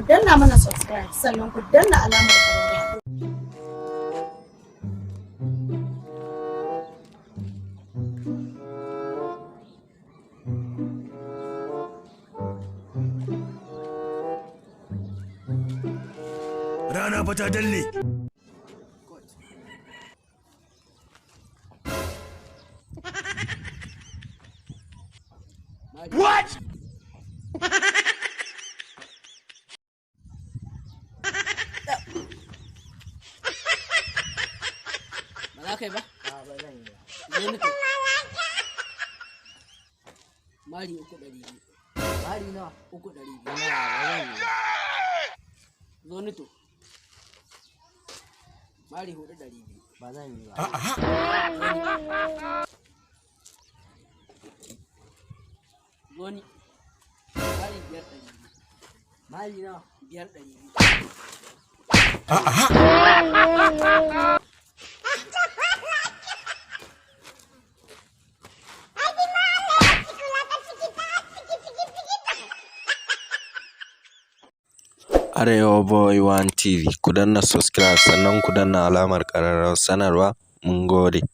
ku danna mana subscribe sannan ku danna alamar ƙararrawa. Rana fa ta dalle. What? Ba za ka yi ba? Ba zan yi ba. Zo ni to. Mari 300. Mari nawa? 300. Ba zan yi ba. Zo ni to. Mari 400. Ba zan yi ba. Zo ni. Mari 500. Mari nawa? 500. Arewa Boy One TV, ku danna subscribe sannan ku danna alamar ƙararrawar sanarwa. Mun gode.